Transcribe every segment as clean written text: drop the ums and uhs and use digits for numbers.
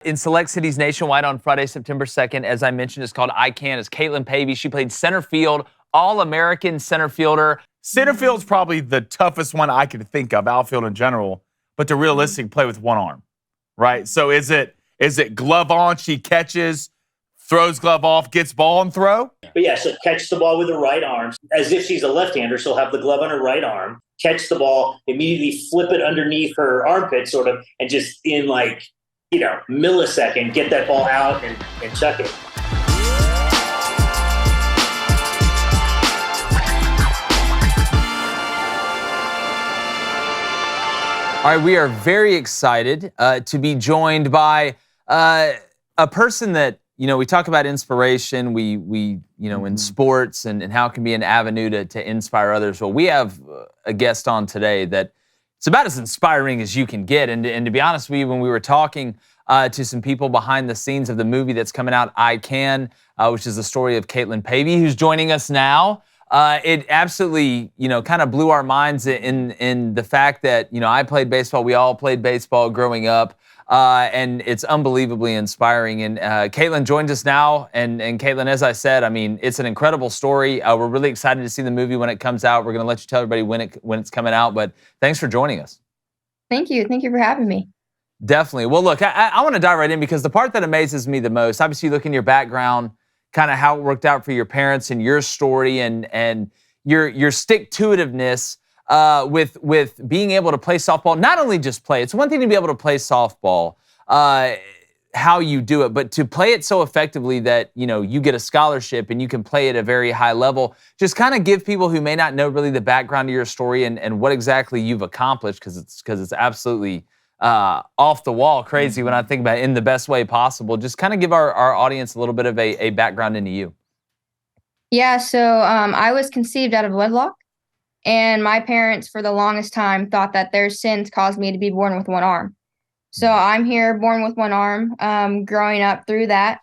In select cities nationwide on Friday, September 2nd. As I mentioned, it's called I Can. It's Katelyn Pavey. She played center field, All-American center fielder. Centerfield's probably the toughest one I could think of, outfield in general, but to realistic play with one arm, right? So is it glove on, she catches, throws glove off, gets ball and throw? But yeah, she'll catch the ball with her right arm. As if she's a left-hander, she'll have the glove on her right arm, catch the ball, immediately flip it underneath her armpit sort of, and just in millisecond, get that ball out and chuck it. All right, we are very excited to be joined by a person that, we talk about inspiration, we in sports and how it can be an avenue to inspire others. Well, we have a guest on today that it's about as inspiring as you can get. And to be honest with you, when we were talking to some people behind the scenes of the movie that's coming out, I Can, which is the story of Katelyn Pavey, who's joining us now. It absolutely, kind of blew our minds in the fact that, I played baseball. We all played baseball growing up. And it's unbelievably inspiring. And Katelyn joins us now. And Katelyn, as I said, it's an incredible story. We're really excited to see the movie when it comes out. We're going to let you tell everybody when it's coming out. But thanks for joining us. Thank you. Thank you for having me. Definitely. Well, look, I want to dive right in because the part that amazes me the most, obviously you look in your background, kind of how it worked out for your parents and your story and your stick-to-itiveness with being able to play softball. Not only just play, it's one thing to be able to play softball, how you do it, but to play it so effectively that, you get a scholarship and you can play at a very high level. Just kind of give people who may not know really the background of your story and what exactly you've accomplished, because it's absolutely off the wall crazy when I think about it in the best way possible. Just kind of give our audience a little bit of a background into you. Yeah, so I was conceived out of wedlock, and my parents for the longest time thought that their sins caused me to be born with one arm. So I'm here born with one arm, growing up through that.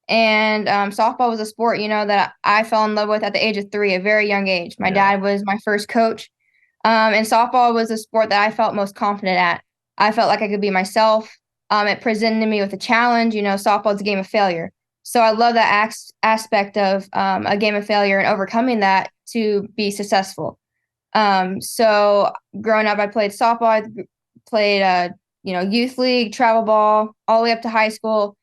And softball was a sport, that I fell in love with at the age of 3, a very young age. My dad was my first coach. And softball was a sport that I felt most confident at. I felt like I could be myself. It presented me with a challenge. Softball is a game of failure. So I love that aspect of a game of failure and overcoming that to be successful. So growing up, I played softball. I played, youth league, travel ball, all the way up to high school.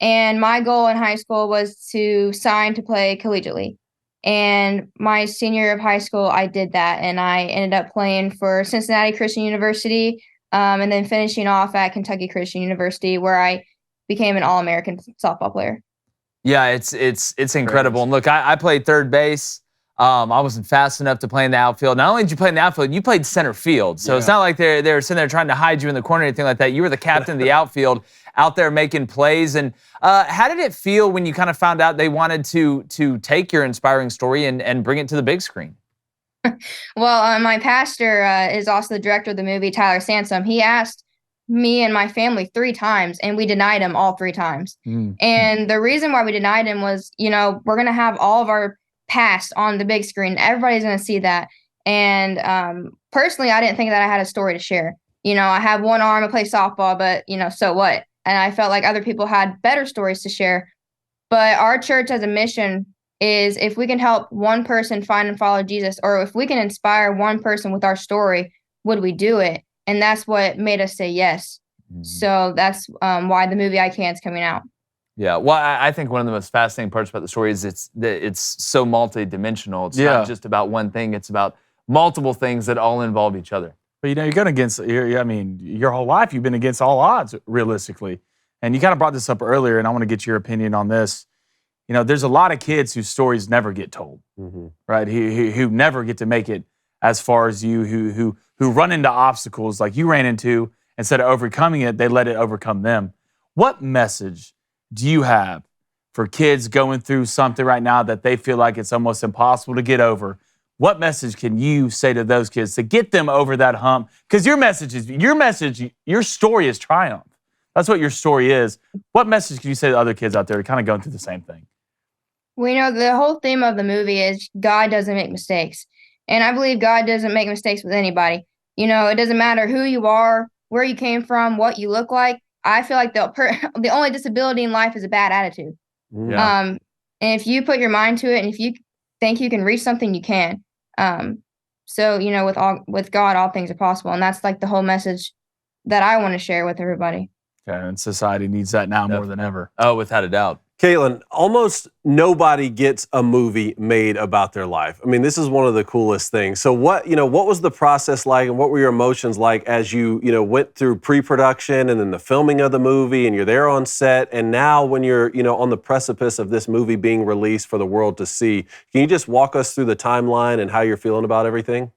And my goal in high school was to sign to play collegiately. And my senior year of high school, I did that. And I ended up playing for Cincinnati Christian University, and then finishing off at Kentucky Christian University, where I became an All-American softball player. Yeah, it's incredible. And look, I played third base. I wasn't fast enough to play in the outfield. Not only did you play in the outfield, you played center field. So it's not like they're sitting there trying to hide you in the corner or anything like that. You were the captain of the outfield, out there making plays. And how did it feel when you kind of found out they wanted to take your inspiring story and bring it to the big screen? Well, my pastor is also the director of the movie, Tyler Sansom. He asked me and my family 3 times, and we denied him all 3 times. And the reason why we denied him was, we're going to have all of our past on the big screen. Everybody's going to see that. And personally, I didn't think that I had a story to share. I have one arm, I play softball, but, so what? And I felt like other people had better stories to share. But our church as a mission is, if we can help one person find and follow Jesus, or if we can inspire one person with our story, would we do it? And that's what made us say yes. So that's why the movie I Can is coming out. Yeah, well, I think one of the most fascinating parts about the story is it's so multi-dimensional. It's not just about one thing. It's about multiple things that all involve each other. But, you're going against, your whole life you've been against all odds, realistically. And you kind of brought this up earlier, and I want to get your opinion on this. There's a lot of kids whose stories never get told, right? Who never get to make it as far as you, who run into obstacles like you ran into. Instead of overcoming it, they let it overcome them. What message do you have for kids going through something right now that they feel like it's almost impossible to get over? What message can you say to those kids to get them over that hump? Because your story is triumph. That's what your story is. What message can you say to other kids out there kind of going through the same thing? Well, the whole theme of the movie is God doesn't make mistakes. And I believe God doesn't make mistakes with anybody. It doesn't matter who you are, where you came from, what you look like. I feel like the only disability in life is a bad attitude. Yeah. And if you put your mind to it, and if you think you can reach something, you can. So, you know, with God, all things are possible. And that's like the whole message that I want to share with everybody. Okay, and society needs that now more than ever. Oh, without a doubt. Katelyn, almost nobody gets a movie made about their life. I mean, this is one of the coolest things. So what was the process like, and what were your emotions like as you went through pre-production and then the filming of the movie, and you're there on set, and now when you're, on the precipice of this movie being released for the world to see, can you just walk us through the timeline and how you're feeling about everything?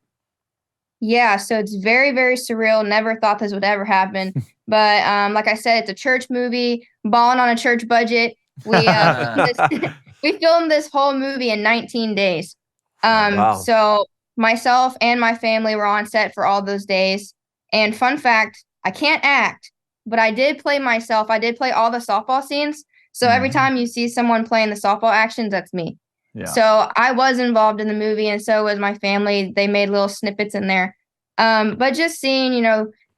Yeah, so it's very, very surreal. Never thought this would ever happen. But like I said, it's a church movie, balling on a church budget. We filmed this whole movie in 19 days. Wow. So myself and my family were on set for all those days. And fun fact, I can't act, but I did play myself. I did play all the softball scenes. So every time you see someone playing the softball actions, that's me. Yeah. So I was involved in the movie, and so was my family. They made little snippets in there. But just seeing,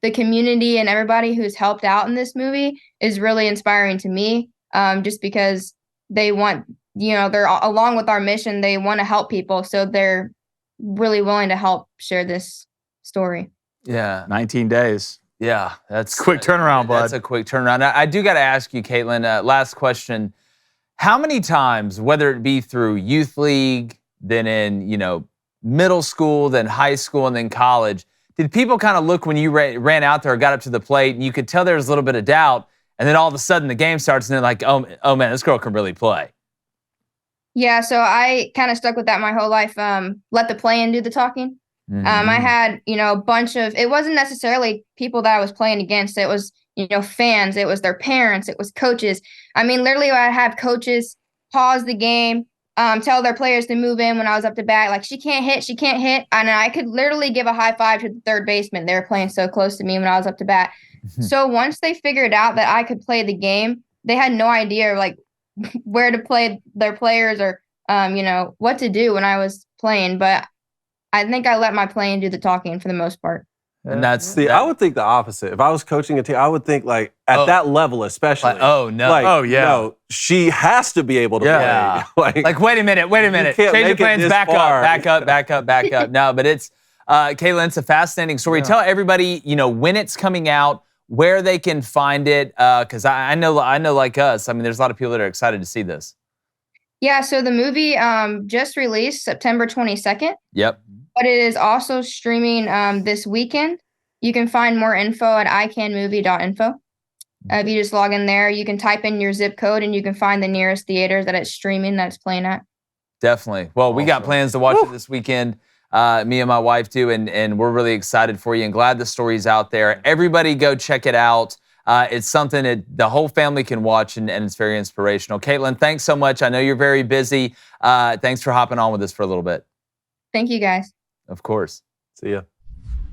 the community and everybody who's helped out in this movie is really inspiring to me. Just because they want, they're along with our mission, they want to help people. So they're really willing to help share this story. Yeah. 19 days. Yeah. That's Quick turnaround, bud. That's a quick turnaround. I do got to ask you, Katelyn, last question. How many times, whether it be through youth league, then in, middle school, then high school, and then college, did people kind of look when you ran out there or got up to the plate and you could tell there was a little bit of doubt, and then all of a sudden the game starts and they're like, oh man, this girl can really play? Yeah, so I kind of stuck with that my whole life. Let the play-in do the talking. I had, a bunch of, it wasn't necessarily people that I was playing against. It was, fans. It was their parents. It was coaches. I mean, literally I had coaches pause the game, tell their players to move in when I was up to bat. Like, she can't hit. And I could literally give a high five to the third baseman. They were playing so close to me when I was up to bat. So once they figured out that I could play the game, they had no idea, like, where to play their players or, what to do when I was playing. But I think I let my playing do the talking for the most part. And that's I would think the opposite. If I was coaching a team, I would think like at that level, especially. No. She has to be able to play. Like, wait a minute. Change your plans. Back up. No, but it's Katelyn, it's a fascinating story. Tell everybody, when it's coming out, where they can find it, because I know like us. I mean, there's a lot of people that are excited to see this. Yeah, so the movie just released September 22nd. Yep. But it is also streaming this weekend. You can find more info at icanmovie.info. If you just log in there, you can type in your zip code and you can find the nearest theater that it's streaming, that it's playing at. Definitely. Well, we got plans to watch it this weekend. Me and my wife do, and we're really excited for you and glad the story's out there. Everybody go check it out. It's something that the whole family can watch, and it's very inspirational. Katelyn, thanks so much. I know you're very busy. Thanks for hopping on with us for a little bit. Thank you, guys. Of course. See ya.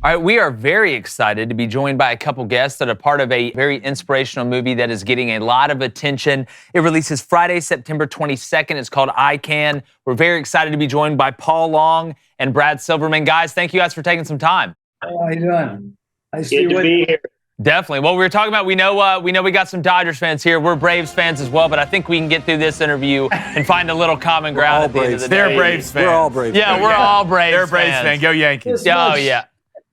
All right, we are very excited to be joined by a couple guests that are part of a very inspirational movie that is getting a lot of attention. It releases Friday, September 22nd. It's called I Can. We're very excited to be joined by Paul Long and Brad Silverman. Guys, thank you guys for taking some time. How you doing? Nice Good to be here. Definitely. Well, we were talking about, we know we got some Dodgers fans here. We're Braves fans as well, but I think we can get through this interview and find a little common ground at the end of the day. They're Braves fans. We're all Braves fans. Yeah, we're all Braves They're Braves fans. fans. Go Yankees. Oh, yeah.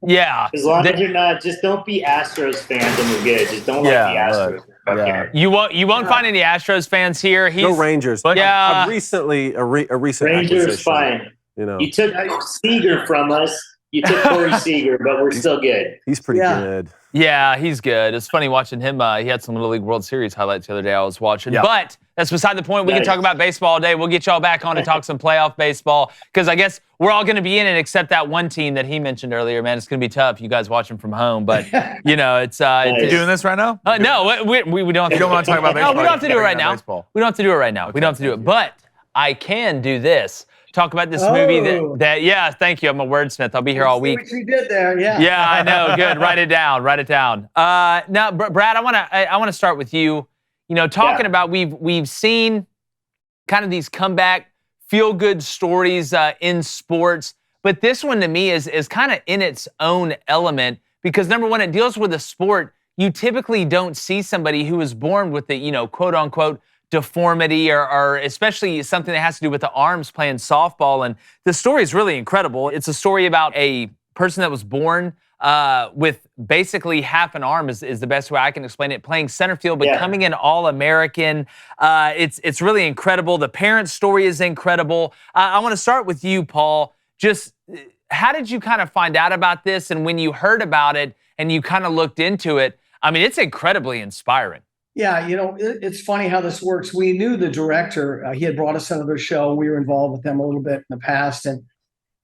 Yeah. As long as you're not, just don't be Astros fans and we're good. Just don't like the Astros. Okay. You won't find any Astros fans here. Go Rangers. But a recent Rangers acquisition. fine. You took Seager from us. You took Corey Seager, but we're still good. He's pretty good. Yeah, he's good. It's funny watching him. He had some Little League World Series highlights the other day I was watching. But that's beside the point. We can talk about baseball all day. We'll get y'all back on to talk some playoff baseball, because I guess we're all going to be in it except that one team that he mentioned earlier. Man, it's going to be tough. You guys watching from home. But, it's... You doing this right now? No, we don't have to. You don't want to talk about baseball? No, we don't have to do it right now. We don't have to do it right now. We don't have to do it. But I can do this. Talk about this movie that thank you. I'm a wordsmith. I'll be here all week. What you did there, yeah. Yeah, I know. Good. Write it down. Now, Brad, I want to start with you. Talking about we've seen kind of these comeback feel-good stories in sports, but this one to me is kind of in its own element because number one, it deals with a sport you typically don't see somebody who was born with the, quote unquote, deformity or especially something that has to do with the arms playing softball. And the story is really incredible. It's a story about a person that was born with basically half an arm is the best way I can explain it, playing Centerfield, becoming an All-American. It's really incredible. The parents' story is incredible. I want to start with you, Paul. Just how did you kind of find out about this? And when you heard about it and you kind of looked into it, I mean, it's incredibly inspiring. Yeah, it's funny how this works. We knew the director. He had brought us into their show. We were involved with them a little bit in the past. And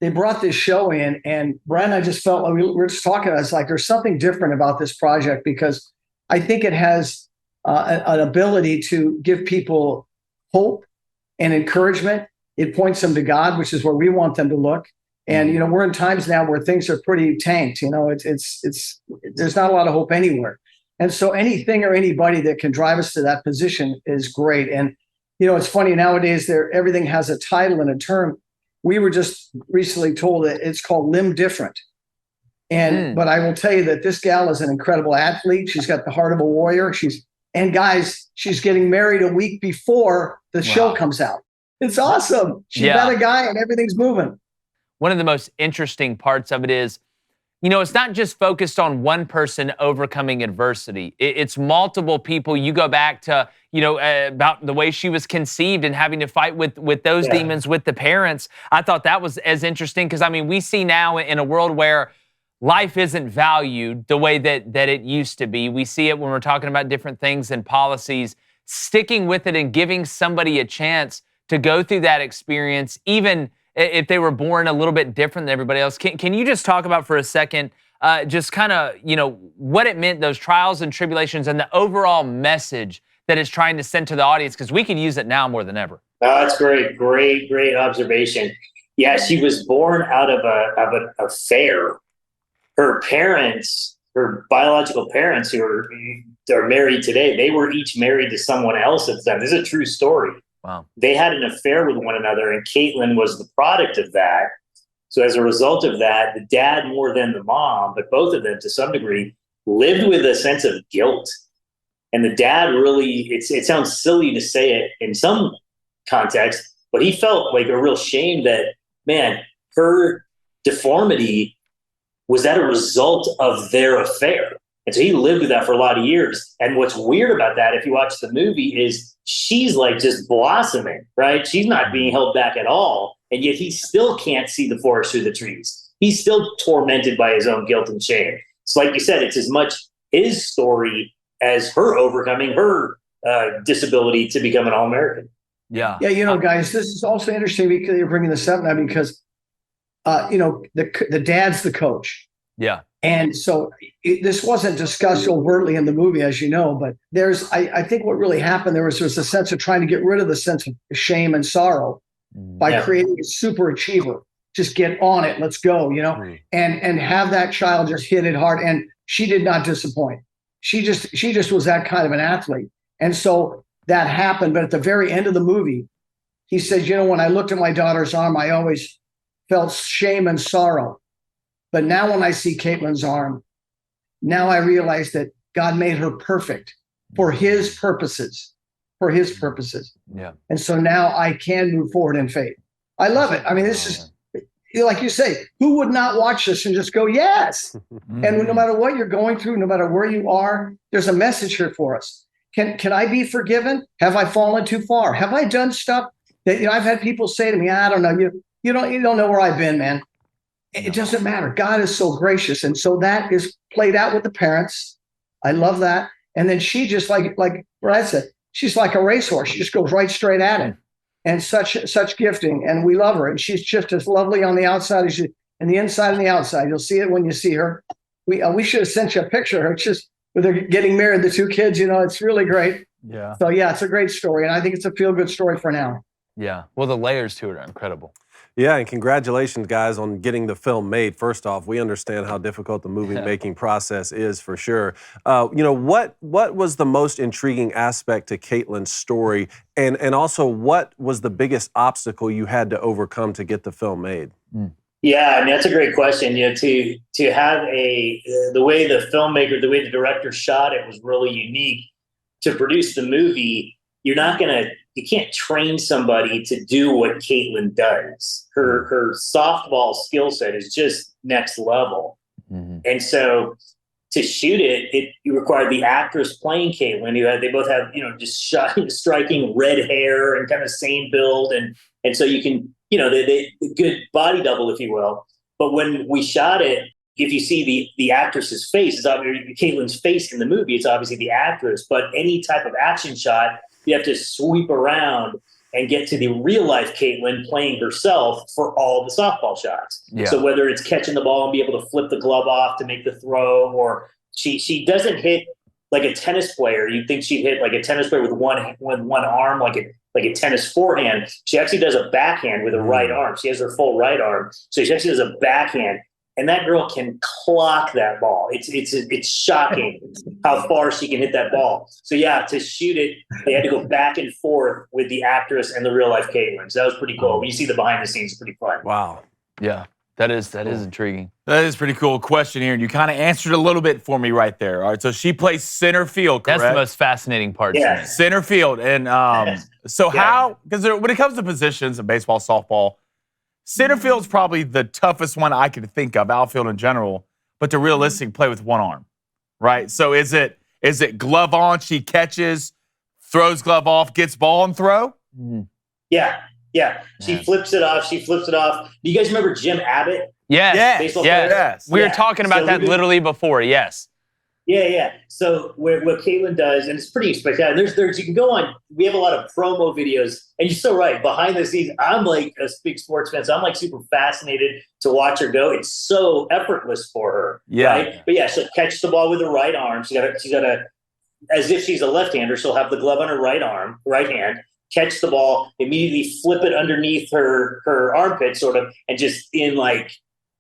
they brought this show in. And Brad and I just felt like we were just talking. It's like there's something different about this project because I think it has an ability to give people hope and encouragement. It points them to God, which is where we want them to look. And, we're in times now where things are pretty tanked. It's there's not a lot of hope anywhere. And so anything or anybody that can drive us to that position is great. And, it's funny nowadays everything has a title and a term. We were just recently told that it's called Limb Different. But I will tell you that this gal is an incredible athlete. She's got the heart of a warrior. She's getting married a week before the show comes out. It's awesome. She met a guy and everything's moving. One of the most interesting parts of it is, it's not just focused on one person overcoming adversity. It's multiple people. You go back to, about the way she was conceived and having to fight with those demons with the parents. I thought that was as interesting because, we see now in a world where life isn't valued the way that it used to be. We see it when we're talking about different things and policies. Sticking with it and giving somebody a chance to go through that experience, even if they were born a little bit different than everybody else. Can you just talk about for a second, just kind of, what it meant, those trials and tribulations and the overall message that it's trying to send to the audience? Because we can use it now more than ever. Oh, that's great. Great observation. Yeah, she was born out of an affair. Her parents, her biological parents who are married today, they were each married to someone else at the time. This is a true story. Wow. They had an affair with one another, and Katelyn was the product of that. So as a result of that, the dad more than the mom, but both of them to some degree, lived with a sense of guilt. And the dad really, it sounds silly to say it in some context, but he felt like a real shame that, man, her deformity was that a result of their affair. And so he lived with that for a lot of years. And what's weird about that, if you watch the movie, is she's like just blossoming, right? She's not being held back at all. And yet he still can't see the forest through the trees. He's still tormented by his own guilt and shame. It's like you said, it's as much his story as her overcoming her disability to become an All-American. Yeah. Yeah, guys, this is also interesting because you're bringing this up now because, the dad's the coach. Yeah. And so this wasn't discussed overtly in the movie, as you know, but I think what really happened, there was a sense of trying to get rid of the sense of shame and sorrow by creating a super achiever. Just get on it. Let's go, and have that child just hit it hard. And she did not disappoint. She just was that kind of an athlete. And so that happened. But at the very end of the movie, he said, when I looked at my daughter's arm, I always felt shame and sorrow. But now when I see Katelyn's arm, now I realize that God made her perfect for his purposes, Yeah. And so now I can move forward in faith. I love it. This is, like you say, who would not watch this and just go, yes. And no matter what you're going through, no matter where you are, there's a message here for us. Can I be forgiven? Have I fallen too far? Have I done stuff that, I've had people say to me, I don't know, you don't know where I've been, man. It doesn't matter. God is so gracious. And so that is played out with the parents. I love that. And then she just like Brad said, she's like a racehorse. She just goes right straight at it. And such gifting. And we love her. And she's just as lovely on the outside as she, and the inside and the outside. You'll see it when you see her. We should have sent you a picture of her. It's just with her getting married, the two kids, it's really great. Yeah. So yeah, it's a great story. And I think it's a feel-good story for now. Yeah. Well, the layers to it are incredible. Yeah, and congratulations, guys, on getting the film made. First off, we understand how difficult the movie-making process is, for sure. What was the most intriguing aspect to Katelyn's story, and also what was the biggest obstacle you had to overcome to get the film made? Yeah, I mean, that's a great question. To have the way the filmmaker, the way the director shot it was really unique. To produce the movie, you can't train somebody to do what Katelyn does. Her softball skill set is just next level. Mm-hmm. And so to shoot it required the actress playing Katelyn, they both have, just striking red hair and kind of same build. And so you can, they good body double, if you will. But when we shot it, if you see the actress's face, it's obviously Katelyn's face in the movie, it's obviously the actress. But any type of action shot, you have to sweep around and get to the real life Katelyn playing herself for all the softball shots. Yeah. So whether it's catching the ball and be able to flip the glove off to make the throw, or she doesn't hit like a tennis player. You'd think she'd hit like a tennis player with one arm, like a tennis forehand. She actually does a backhand with her right arm. She has her full right arm. So she actually does a backhand. And that girl can clock that ball. It's shocking how far she can hit that ball. So yeah, to shoot it, they had to go back and forth with the actress and the real life Katelyn. So that was pretty cool. When you see the behind the scenes, it's pretty fun. Wow. Yeah, that is intriguing. That is pretty cool question here, and you kind of answered a little bit for me right there. All right, so she plays center field, correct? That's the most fascinating part. Yeah, center field, and how? Because when it comes to positions in baseball, softball, center field's probably the toughest one I can think of, outfield in general, but to realistically play with one arm, right? So is it glove on, she catches, throws glove off, gets ball and throw? Yeah. She flips it off. Do you guys remember Jim Abbott? Yes. We were talking about that literally before, yes. Yeah. So what Katelyn does, and it's pretty spectacular. There's you can go on. We have a lot of promo videos, and you're so right. Behind the scenes, I'm like a big sports fan, so I'm like super fascinated to watch her go. It's so effortless for her. Yeah. Right? But yeah, she'll catch the ball with her right arm. She's got a, as if she's a left-hander. She'll have the glove on her right hand, catch the ball, immediately flip it underneath her armpit, sort of, and just in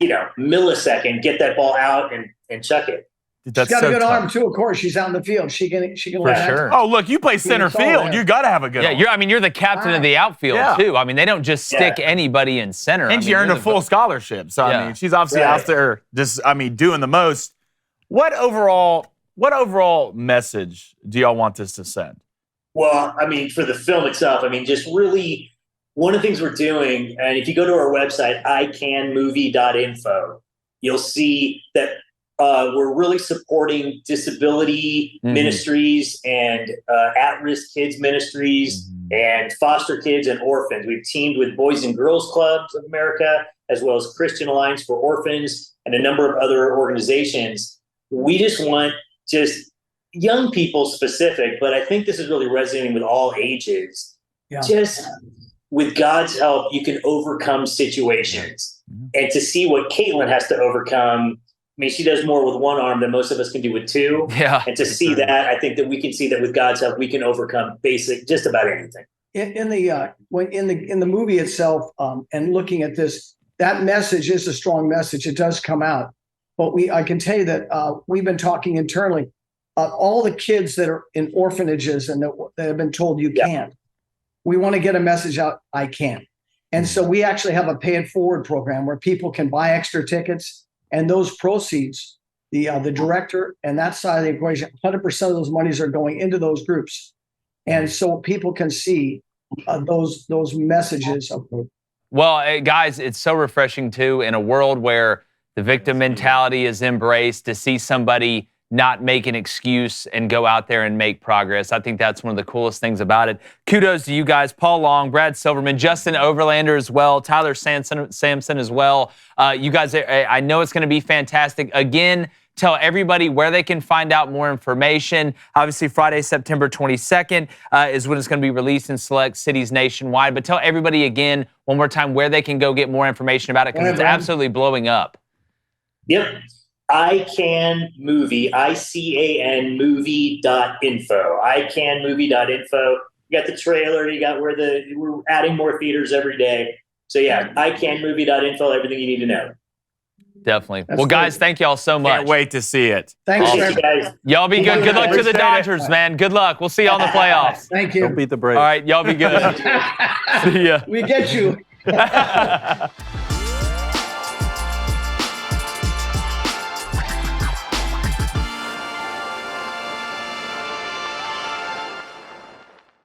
millisecond, get that ball out and chuck it. She's got a good arm too. Of course, she's out in the field. She can. For sure. Oh, look, you play center field. You got to have a good arm. You're the captain of the outfield too. I mean, they don't just stick anybody in center. And she earned a full scholarship. So I mean, she's obviously out there just doing the most. What overall message do y'all want this to send? Well, I mean, for the film itself, just really one of the things we're doing, and if you go to our website, icanmovie.info, you'll see that we're really supporting disability ministries and at-risk kids ministries and foster kids and orphans. We've teamed with Boys and Girls Clubs of America, as well as Christian Alliance for Orphans and a number of other organizations. We just want young people specific, but I think this is really resonating with all ages. Yeah. Just with God's help, you can overcome situations. And to see what Katelyn has to overcome, she does more with one arm than most of us can do with two. Yeah. And to see that, I think that we can see that with God's help, we can overcome just about anything. In the movie itself, and looking at this, that message is a strong message. It does come out, but I can tell you that we've been talking internally. All the kids that are in orphanages and that have been told you can't, we want to get a message out, I can. And so we actually have a pay it forward program where people can buy extra tickets, and those proceeds, the director and that side of the equation, 100% of those monies are going into those groups. And so people can see those messages. Well, guys, it's so refreshing too, in a world where the victim mentality is embraced, to see somebody not make an excuse and go out there and make progress. I think that's one of the coolest things about it. Kudos to you guys, Paul Long, Brad Silverman, Justin Overlander as well, Tyler Sampson as well. You guys, I know it's going to be fantastic. Again, tell everybody where they can find out more information. Obviously, Friday, September 22nd is when it's going to be released in select cities nationwide. But tell everybody again, one more time, where they can go get more information about it, because it's absolutely blowing up. Yep. icanmovie, ICAN movie.info. icanmovie.info. You got the trailer, you got we're adding more theaters every day. So yeah, icanmovie.info, everything you need to know. Definitely. Well, guys, thank y'all so much. Can't wait to see it. Thanks, guys. Y'all be good. Good luck to the Dodgers, man. Good luck. We'll see you on the playoffs. Thank you. Don't beat the Braves. All right, y'all be good. See ya. We get you.